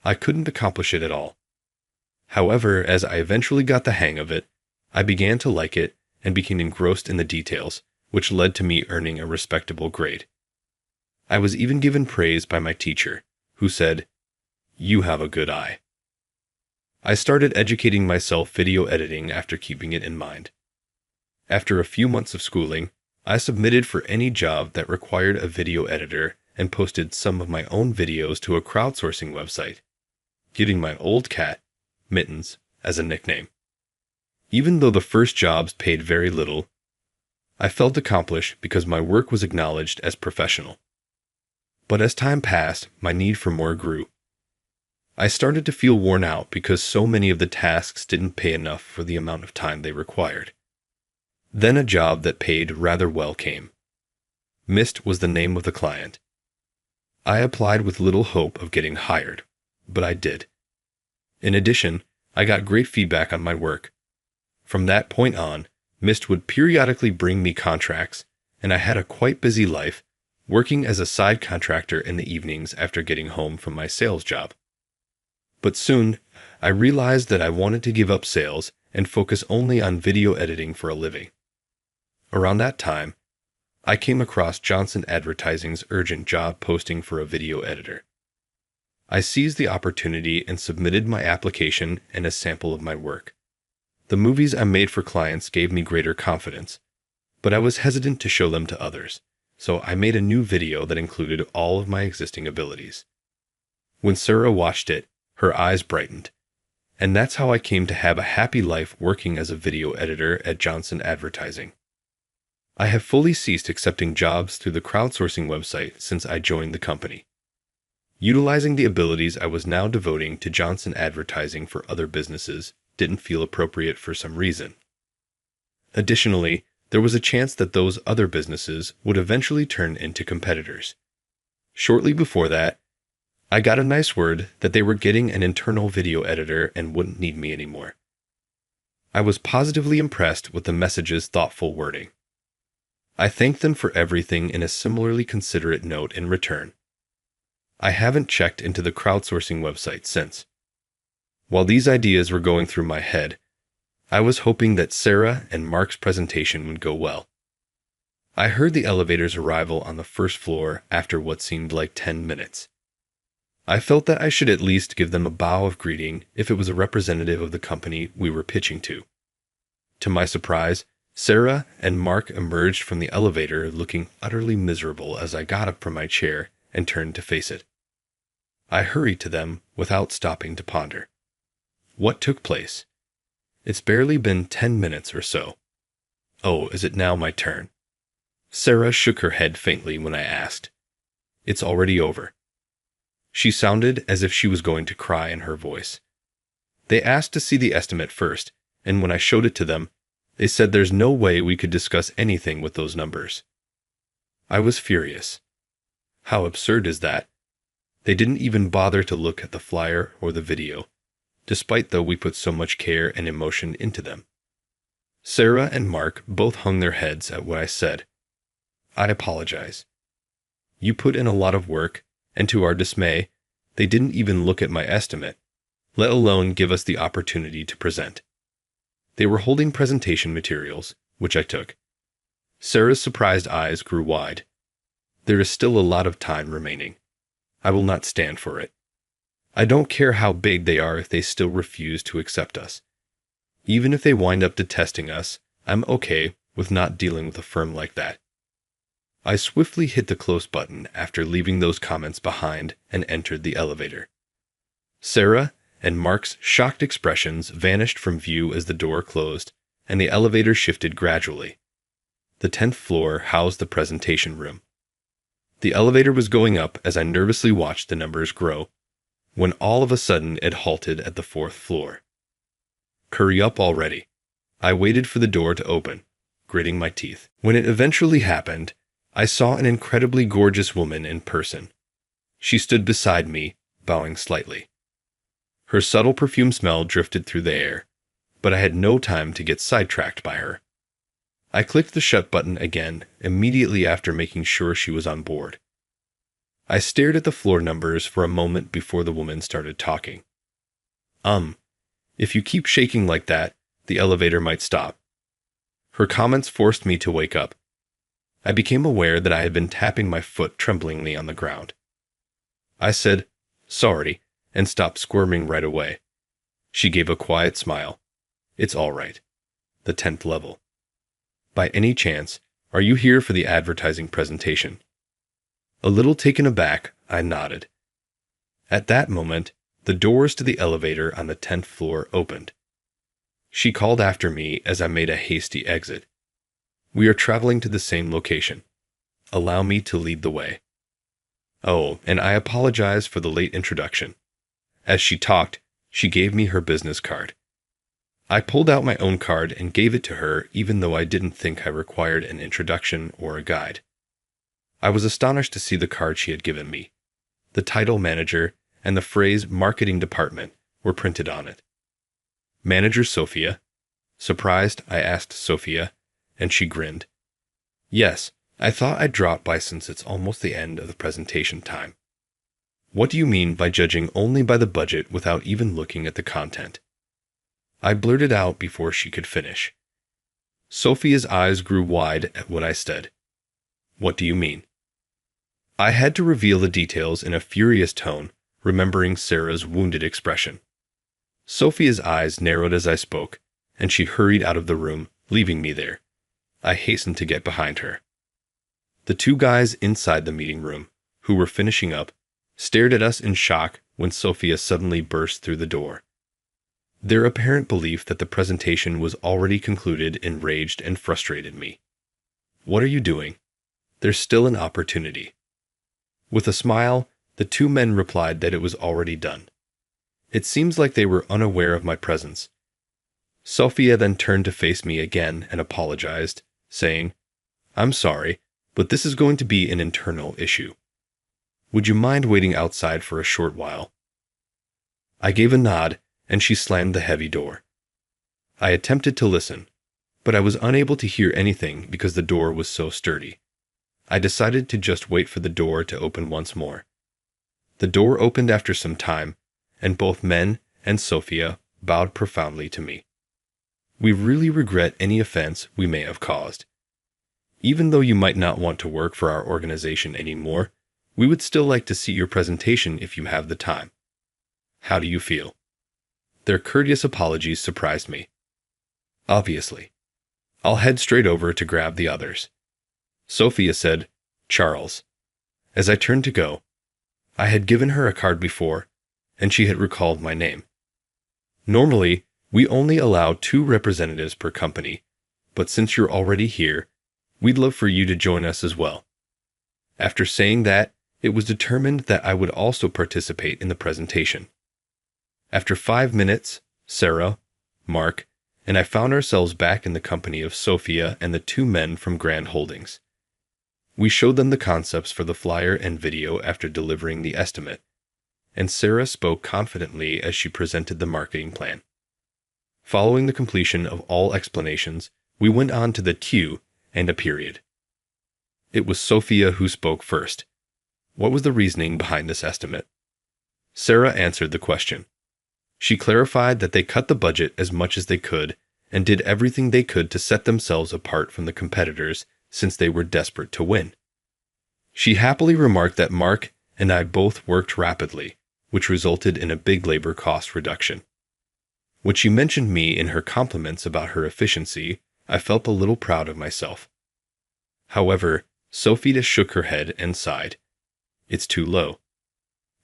I couldn't accomplish it at all. However, as I eventually got the hang of it, I began to like it and became engrossed in the details, which led to me earning a respectable grade. I was even given praise by my teacher, who said, "You have a good eye." I started educating myself video editing after keeping it in mind. After a few months of schooling, I submitted for any job that required a video editor and posted some of my own videos to a crowdsourcing website, giving my old cat, Mittens, as a nickname. Even though the first jobs paid very little, I felt accomplished because my work was acknowledged as professional. But as time passed, my need for more grew. I started to feel worn out because so many of the tasks didn't pay enough for the amount of time they required. Then a job that paid rather well came. Mist was the name of the client. I applied with little hope of getting hired, but I did. In addition, I got great feedback on my work. From that point on, Mist would periodically bring me contracts, and I had a quite busy life, working as a side contractor in the evenings after getting home from my sales job. But soon, I realized that I wanted to give up sales and focus only on video editing for a living. Around that time, I came across Johnson Advertising's urgent job posting for a video editor. I seized the opportunity and submitted my application and a sample of my work. The movies I made for clients gave me greater confidence, but I was hesitant to show them to others, so I made a new video that included all of my existing abilities. When Sarah watched it, her eyes brightened, and that's how I came to have a happy life working as a video editor at Johnson Advertising. I have fully ceased accepting jobs through the crowdsourcing website since I joined the company. Utilizing the abilities I was now devoting to Johnson advertising for other businesses didn't feel appropriate for some reason. Additionally, there was a chance that those other businesses would eventually turn into competitors. Shortly before that, I got a nice word that they were getting an internal video editor and wouldn't need me anymore. I was positively impressed with the message's thoughtful wording. I thanked them for everything in a similarly considerate note in return. I haven't checked into the crowdsourcing website since. While these ideas were going through my head, I was hoping that Sarah and Mark's presentation would go well. I heard the elevator's arrival on the first floor after what seemed like 10 minutes. I felt that I should at least give them a bow of greeting if it was a representative of the company we were pitching to. To my surprise, Sarah and Mark emerged from the elevator looking utterly miserable as I got up from my chair and turned to face it. I hurried to them without stopping to ponder. What took place? It's barely been 10 minutes or so. Oh, is it now my turn? Sarah shook her head faintly when I asked. It's already over. She sounded as if she was going to cry in her voice. They asked to see the estimate first, and when I showed it to them, they said there's no way we could discuss anything with those numbers. I was furious. How absurd is that? They didn't even bother to look at the flyer or the video, despite though we put so much care and emotion into them. Sarah and Mark both hung their heads at what I said. I apologize. You put in a lot of work, and to our dismay, they didn't even look at my estimate, let alone give us the opportunity to present. They were holding presentation materials, which I took. Sarah's surprised eyes grew wide. There is still a lot of time remaining. I will not stand for it. I don't care how big they are if they still refuse to accept us. Even if they wind up detesting us, I'm okay with not dealing with a firm like that. I swiftly hit the close button after leaving those comments behind and entered the elevator. Sarah and Mark's shocked expressions vanished from view as the door closed, and the elevator shifted gradually. The 10th floor housed the presentation room. The elevator was going up as I nervously watched the numbers grow, when all of a sudden it halted at the 4th floor. Hurry up already. I waited for the door to open, gritting my teeth. When it eventually happened, I saw an incredibly gorgeous woman in person. She stood beside me, bowing slightly. Her subtle perfume smell drifted through the air, but I had no time to get sidetracked by her. I clicked the shut button again immediately after making sure she was on board. I stared at the floor numbers for a moment before the woman started talking. If you keep shaking like that, the elevator might stop. Her comments forced me to wake up. I became aware that I had been tapping my foot tremblingly on the ground. I said, "Sorry," and stopped squirming right away. She gave a quiet smile. "It's all right. The 10th level. By any chance, are you here for the advertising presentation?" A little taken aback, I nodded. At that moment, the doors to the elevator on the 10th floor opened. She called after me as I made a hasty exit. "We are traveling to the same location. Allow me to lead the way." Oh, and I apologize for the late introduction. As she talked, she gave me her business card. I pulled out my own card and gave it to her even though I didn't think I required an introduction or a guide. I was astonished to see the card she had given me. The title manager and the phrase marketing department were printed on it. Manager Sophia. Surprised, I asked Sophia, and she grinned. Yes, I thought I'd drop by since it's almost the end of the presentation time. What do you mean by judging only by the budget without even looking at the content? I blurted out before she could finish. Sophia's eyes grew wide at what I said. What do you mean? I had to reveal the details in a furious tone, remembering Sarah's wounded expression. Sophia's eyes narrowed as I spoke, and she hurried out of the room, leaving me there. I hastened to get behind her. The two guys inside the meeting room, who were finishing up, stared at us in shock when Sophia suddenly burst through the door. Their apparent belief that the presentation was already concluded enraged and frustrated me. What are you doing? There's still an opportunity." With a smile, the two men replied that it was already done. It seems like they were unaware of my presence. Sophia then turned to face me again and apologized, saying, "I'm sorry, but this is going to be an internal issue. Would you mind waiting outside for a short while?" I gave a nod, and she slammed the heavy door. I attempted to listen, but I was unable to hear anything because the door was so sturdy. I decided to just wait for the door to open once more. The door opened after some time, and both men and Sophia bowed profoundly to me. "We really regret any offense we may have caused. Even though you might not want to work for our organization anymore, we would still like to see your presentation if you have the time. How do you feel?" Their courteous apologies surprised me. Obviously. I'll head straight over to grab the others. Sophia said, "Charles." As I turned to go, I had given her a card before, and she had recalled my name. Normally, we only allow 2 representatives per company, but since you're already here, we'd love for you to join us as well. After saying that, it was determined that I would also participate in the presentation. After 5 minutes, Sarah, Mark, and I found ourselves back in the company of Sophia and the 2 men from Grand Holdings. We showed them the concepts for the flyer and video after delivering the estimate, and Sarah spoke confidently as she presented the marketing plan. Following the completion of all explanations, we went on to the Q and a period. It was Sophia who spoke first. What was the reasoning behind this estimate? Sarah answered the question. She clarified that they cut the budget as much as they could and did everything they could to set themselves apart from the competitors since they were desperate to win. She happily remarked that Mark and I both worked rapidly, which resulted in a big labor cost reduction. When she mentioned me in her compliments about her efficiency, I felt a little proud of myself. However, Sophia shook her head and sighed. "It's too low."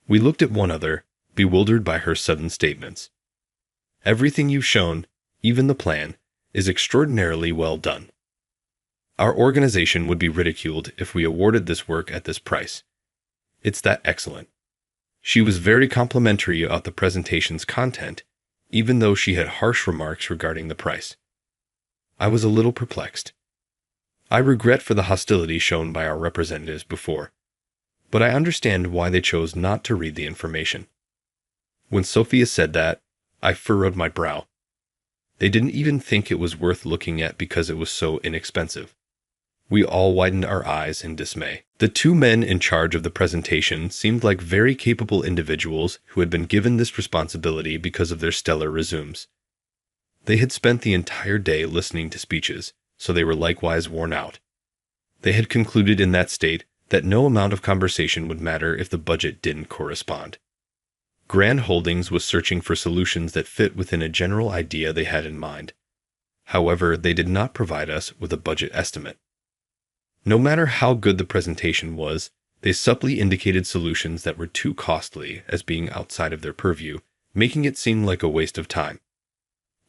We looked at one another, bewildered by her sudden statements. "Everything you've shown, even the plan, is extraordinarily well done. Our organization would be ridiculed if we awarded this work at this price. It's that excellent." She was very complimentary about the presentation's content, even though she had harsh remarks regarding the price. I was a little perplexed. I regret for the hostility shown by our representatives before, but I understand why they chose not to read the information. When Sophia said that, I furrowed my brow. They didn't even think it was worth looking at because it was so inexpensive. We all widened our eyes in dismay. The 2 men in charge of the presentation seemed like very capable individuals who had been given this responsibility because of their stellar resumes. They had spent the entire day listening to speeches, so they were likewise worn out. They had concluded in that state that no amount of conversation would matter if the budget didn't correspond. Grand Holdings was searching for solutions that fit within a general idea they had in mind. However, they did not provide us with a budget estimate. No matter how good the presentation was, they subtly indicated solutions that were too costly as being outside of their purview, making it seem like a waste of time.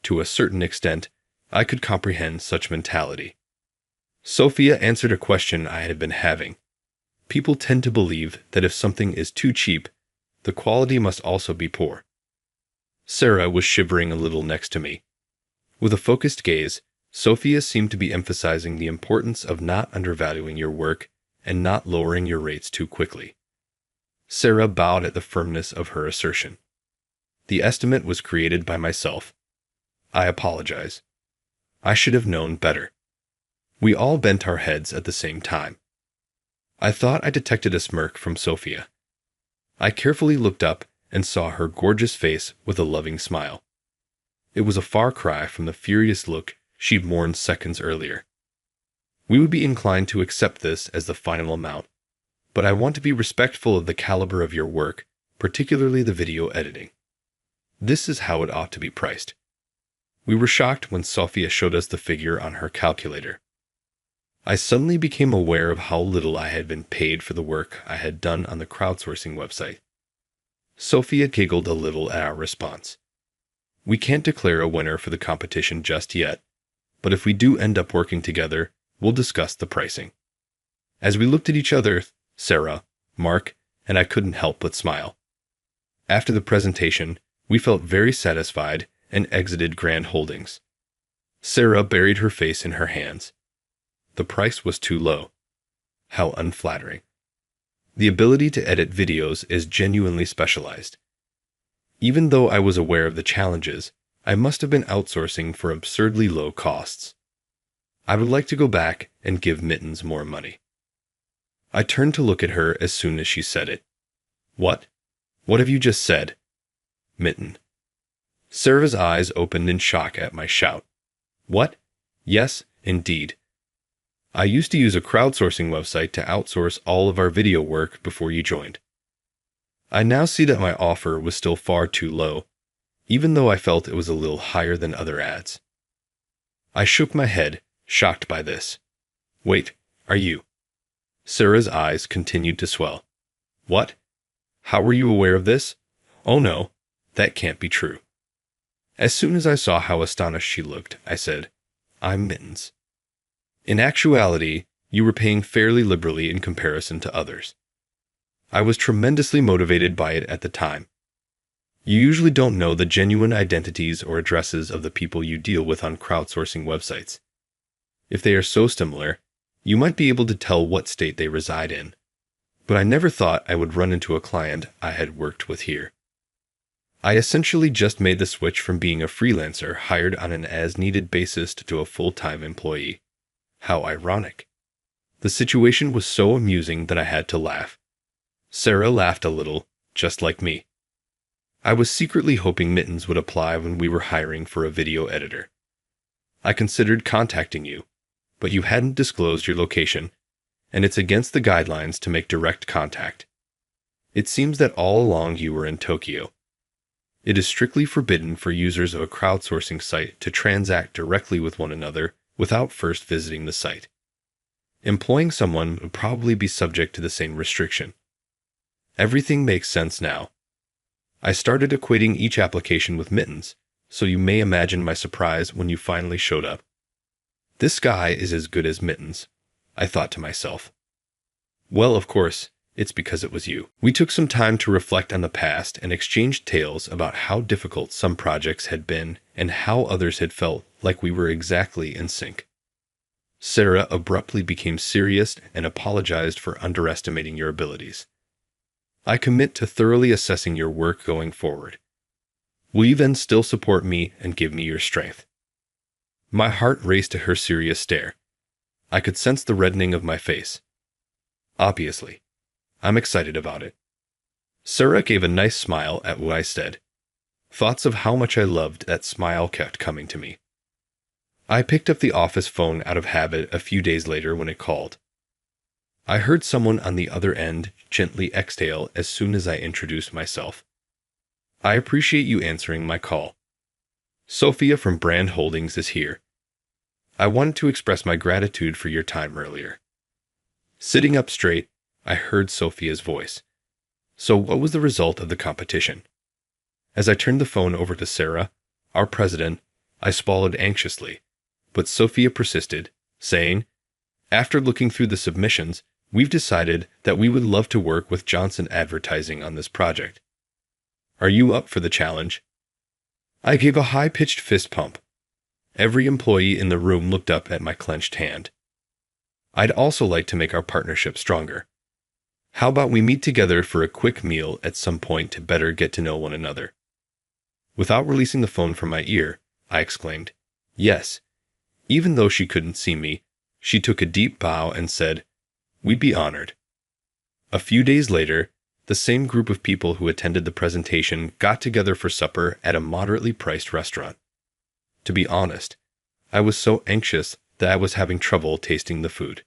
To a certain extent, I could comprehend such mentality. Sophia answered a question I had been having. People tend to believe that if something is too cheap, the quality must also be poor. Sarah was shivering a little next to me. With a focused gaze, Sophia seemed to be emphasizing the importance of not undervaluing your work and not lowering your rates too quickly. Sarah bowed at the firmness of her assertion. The estimate was created by myself. I apologize. I should have known better. We all bent our heads at the same time. I thought I detected a smirk from Sophia. I carefully looked up and saw her gorgeous face with a loving smile. It was a far cry from the furious look she'd worn seconds earlier. We would be inclined to accept this as the final amount, but I want to be respectful of the caliber of your work, particularly the video editing. This is how it ought to be priced. We were shocked when Sophia showed us the figure on her calculator. I suddenly became aware of how little I had been paid for the work I had done on the crowdsourcing website. Sophia giggled a little at our response. We can't declare a winner for the competition just yet, but if we do end up working together, We'll discuss the pricing. As we looked at each other, Sarah, Mark, and I couldn't help but smile. After the presentation, we felt very satisfied and exited Grand Holdings. Sarah buried her face in her hands. The price was too low. How unflattering. The ability to edit videos is genuinely specialized. Even though I was aware of the challenges, I must have been outsourcing for absurdly low costs. I would like to go back and give Mittens more money. I turned to look at her as soon as she said it. What? What have you just said? Mitten. Sarah's eyes opened in shock at my shout. What? Yes, indeed. I used to use a crowdsourcing website to outsource all of our video work before you joined. I now see that my offer was still far too low, even though I felt it was a little higher than other ads. I shook my head, shocked by this. Wait, are you? Sarah's eyes continued to swell. What? How were you aware of this? Oh no, that can't be true. As soon as I saw how astonished she looked, I said, I'm Mittens. In actuality, you were paying fairly liberally in comparison to others. I was tremendously motivated by it at the time. You usually don't know the genuine identities or addresses of the people you deal with on crowdsourcing websites. If they are so similar, you might be able to tell what state they reside in. But I never thought I would run into a client I had worked with here. I essentially just made the switch from being a freelancer hired on an as-needed basis to a full-time employee. How ironic. The situation was so amusing that I had to laugh. Sarah laughed a little, just like me. I was secretly hoping Mittens would apply when we were hiring for a video editor. I considered contacting you, but you hadn't disclosed your location, and it's against the guidelines to make direct contact. It seems that all along you were in Tokyo. It is strictly forbidden for users of a crowdsourcing site to transact directly with one another without first visiting the site. Employing someone would probably be subject to the same restriction. Everything makes sense now. I started equating each application with Mittens, so you may imagine my surprise when you finally showed up. This guy is as good as Mittens, I thought to myself. Well, of course, it's because it was you. We took some time to reflect on the past and exchanged tales about how difficult some projects had been and how others had felt like we were exactly in sync. Sarah abruptly became serious and apologized for underestimating your abilities. I commit to thoroughly assessing your work going forward. Will you then still support me and give me your strength? My heart raced to her serious stare. I could sense the reddening of my face. Obviously. I'm excited about it. Sarah gave a nice smile at what I said. Thoughts of how much I loved that smile kept coming to me. I picked up the office phone out of habit a few days later when it called. I heard someone on the other end gently exhale as soon as I introduced myself. I appreciate you answering my call. Sophia from Brand Holdings is here. I wanted to express my gratitude for your time earlier. Sitting up straight, I heard Sophia's voice. So what was the result of the competition? As I turned the phone over to Sarah, our president, I swallowed anxiously, but Sophia persisted, saying, After looking through the submissions, we've decided that we would love to work with Johnson Advertising on this project. Are you up for the challenge? I gave a high-pitched fist pump. Every employee in the room looked up at my clenched hand. I'd also like to make our partnership stronger. How about we meet together for a quick meal at some point to better get to know one another? Without releasing the phone from my ear, I exclaimed, Yes. Even though she couldn't see me, she took a deep bow and said, We'd be honored. A few days later, the same group of people who attended the presentation got together for supper at a moderately priced restaurant. To be honest, I was so anxious that I was having trouble tasting the food.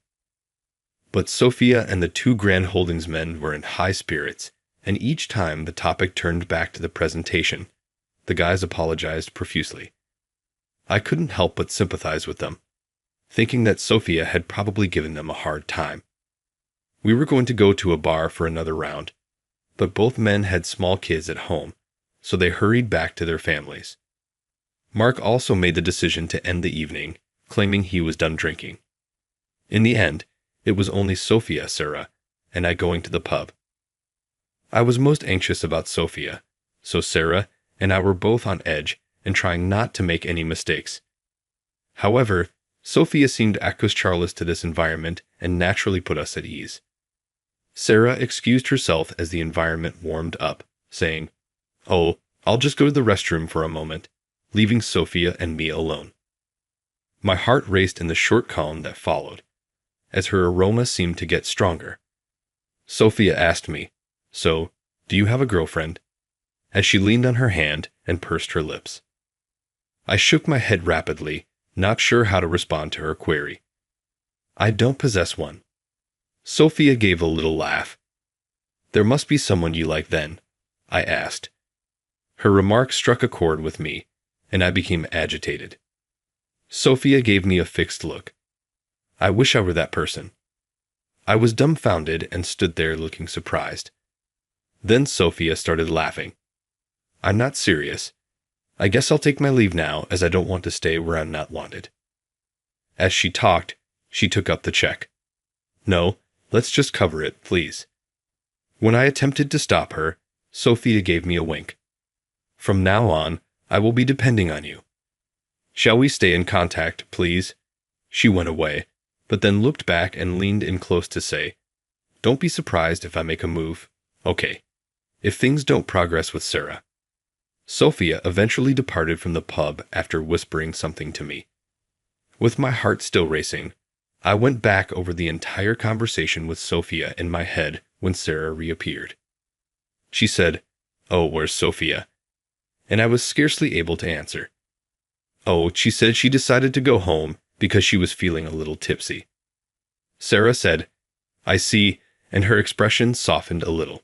But Sophia and the two Grand Holdings men were in high spirits, and each time the topic turned back to the presentation, the guys apologized profusely. I couldn't help but sympathize with them, thinking that Sophia had probably given them a hard time. We were going to go to a bar for another round, but both men had small kids at home, so they hurried back to their families. Mark also made the decision to end the evening, claiming he was done drinking. In the end, it was only Sophia, Sarah, and I going to the pub. I was most anxious about Sophia, so Sarah and I were both on edge and trying not to make any mistakes. However, Sophia seemed accustomed to this environment and naturally put us at ease. Sarah excused herself as the environment warmed up, saying, "Oh, I'll just go to the restroom for a moment," leaving Sophia and me alone. My heart raced in the short calm that followed, as her aroma seemed to get stronger. Sophia asked me, "So, do you have a girlfriend?" as she leaned on her hand and pursed her lips. I shook my head rapidly, not sure how to respond to her query. "I don't possess one." Sophia gave a little laugh. "There must be someone you like then," I asked. Her remark struck a chord with me, and I became agitated. Sophia gave me a fixed look. I wish I were that person. I was dumbfounded and stood there looking surprised. Then Sophia started laughing. "I'm not serious. I guess I'll take my leave now, as I don't want to stay where I'm not wanted." As she talked, she took up the check. "No, let's just cover it, please." When I attempted to stop her, Sophia gave me a wink. "From now on, I will be depending on you. Shall we stay in contact, please?" She went away, but then looked back and leaned in close to say, "Don't be surprised if I make a move, okay? If things don't progress with Sarah." Sophia eventually departed from the pub after whispering something to me. With my heart still racing, I went back over the entire conversation with Sophia in my head when Sarah reappeared. She said, "Oh, where's Sophia?" And I was scarcely able to answer. "Oh, she said she decided to go home because she was feeling a little tipsy." Sarah said, "I see," and her expression softened a little.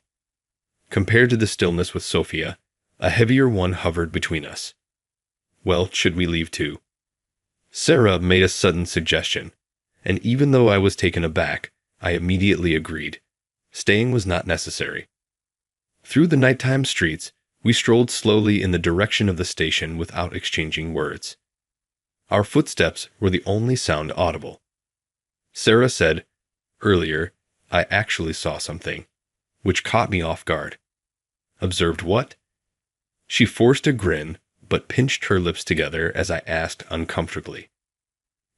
Compared to the stillness with Sophia, a heavier one hovered between us. "Well, should we leave too?" Sarah made a sudden suggestion, and even though I was taken aback, I immediately agreed. Staying was not necessary. Through the nighttime streets, we strolled slowly in the direction of the station without exchanging words. Our footsteps were the only sound audible. Sarah said, "Earlier, I actually saw something," which caught me off guard. "Observed what?" She forced a grin, but pinched her lips together as I asked uncomfortably.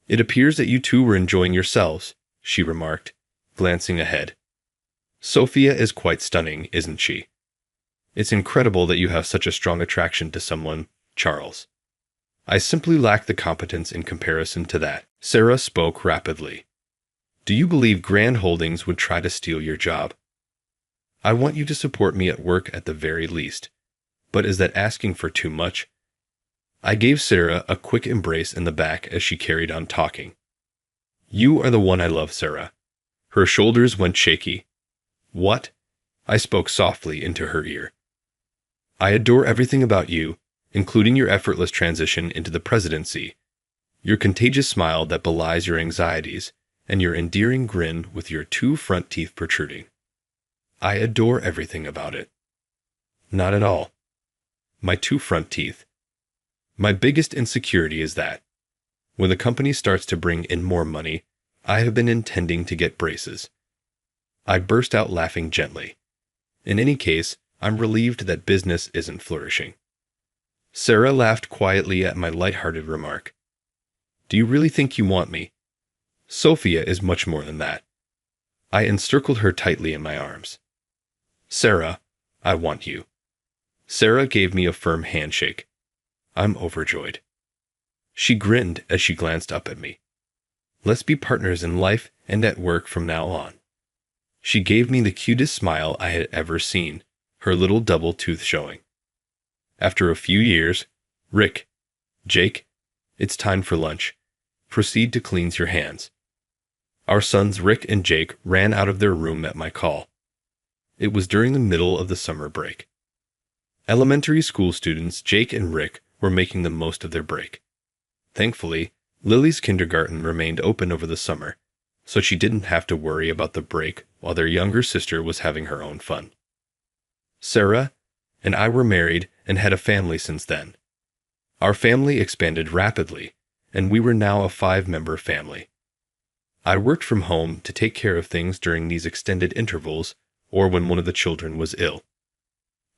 "It appears that you two were enjoying yourselves," she remarked, glancing ahead. "Sophia is quite stunning, isn't she? It's incredible that you have such a strong attraction to someone, Charles. I simply lack the competence in comparison to that." Sarah spoke rapidly. "Do you believe Grand Holdings would try to steal your job? I want you to support me at work at the very least. But is that asking for too much?" I gave Sarah a quick embrace in the back as she carried on talking. "You are the one I love, Sarah." Her shoulders went shaky. "What?" I spoke softly into her ear. "I adore everything about you, including your effortless transition into the presidency, your contagious smile that belies your anxieties, and your endearing grin with your 2 front teeth protruding. I adore everything about it." "Not at all." "My 2 front teeth. My biggest insecurity is that, when the company starts to bring in more money, I have been intending to get braces." I burst out laughing gently. In any case, I'm relieved that business isn't flourishing. Sarah laughed quietly at my lighthearted remark. "Do you really think you want me? Sophia is much more than that." I encircled her tightly in my arms. "Sarah, I want you." Sarah gave me a firm handshake. I'm overjoyed. She grinned as she glanced up at me. "Let's be partners in life and at work from now on." She gave me the cutest smile I had ever seen, her little double tooth showing. After a few years, "Rick, Jake, it's time for lunch. Proceed to cleanse your hands." Our sons Rick and Jake ran out of their room at my call. It was during the middle of the summer break. Elementary school students Jake and Rick were making the most of their break. Thankfully, Lily's kindergarten remained open over the summer, so she didn't have to worry about the break while their younger sister was having her own fun. Sarah and I were married and had a family since then. Our family expanded rapidly, and we were now a 5-member family. I worked from home to take care of things during these extended intervals or when one of the children was ill.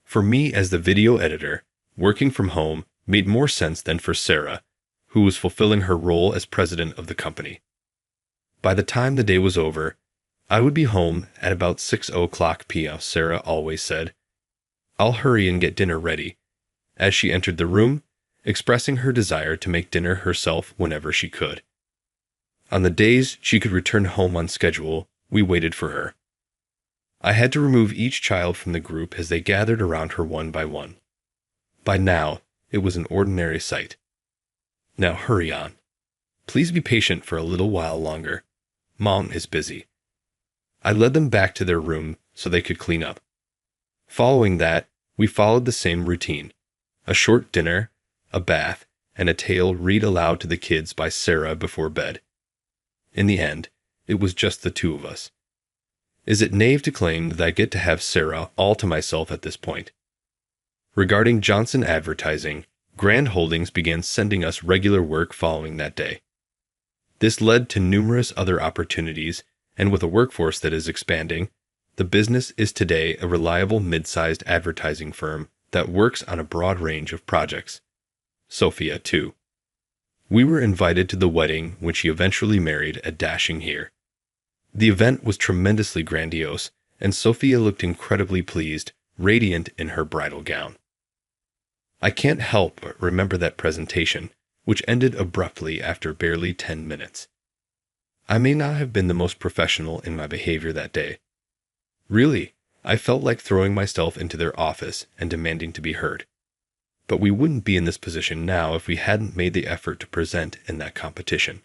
For me as the video editor, working from home made more sense than for Sarah, who was fulfilling her role as president of the company. By the time the day was over, I would be home at about 6:00 p.m., Sarah always said. I'll hurry and get dinner ready, as she entered the room, expressing her desire to make dinner herself whenever she could. On the days she could return home on schedule, we waited for her. I had to remove each child from the group as they gathered around her one by one. By now, it was an ordinary sight. Now hurry on. Please be patient for a little while longer. Mom is busy. I led them back to their room so they could clean up. Following that, we followed the same routine. A short dinner, a bath, and a tale read aloud to the kids by Sarah before bed. In the end, it was just the two of us. Is it naive to claim that I get to have Sarah all to myself at this point? Regarding Johnson Advertising, Grand Holdings began sending us regular work following that day. This led to numerous other opportunities, and with a workforce that is expanding, the business is today a reliable mid-sized advertising firm that works on a broad range of projects. Sophia, too. We were invited to the wedding when she eventually married a dashing here. The event was tremendously grandiose, and Sophia looked incredibly pleased, radiant in her bridal gown. I can't help but remember that presentation, which ended abruptly after barely 10 minutes. I may not have been the most professional in my behavior that day. Really, I felt like throwing myself into their office and demanding to be heard. But we wouldn't be in this position now if we hadn't made the effort to present in that competition.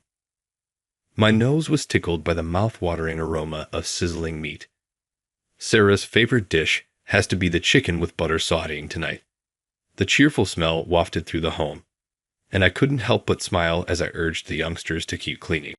My nose was tickled by the mouth-watering aroma of sizzling meat. Sarah's favorite dish has to be the chicken with butter sautéing tonight. The cheerful smell wafted through the home, and I couldn't help but smile as I urged the youngsters to keep cleaning.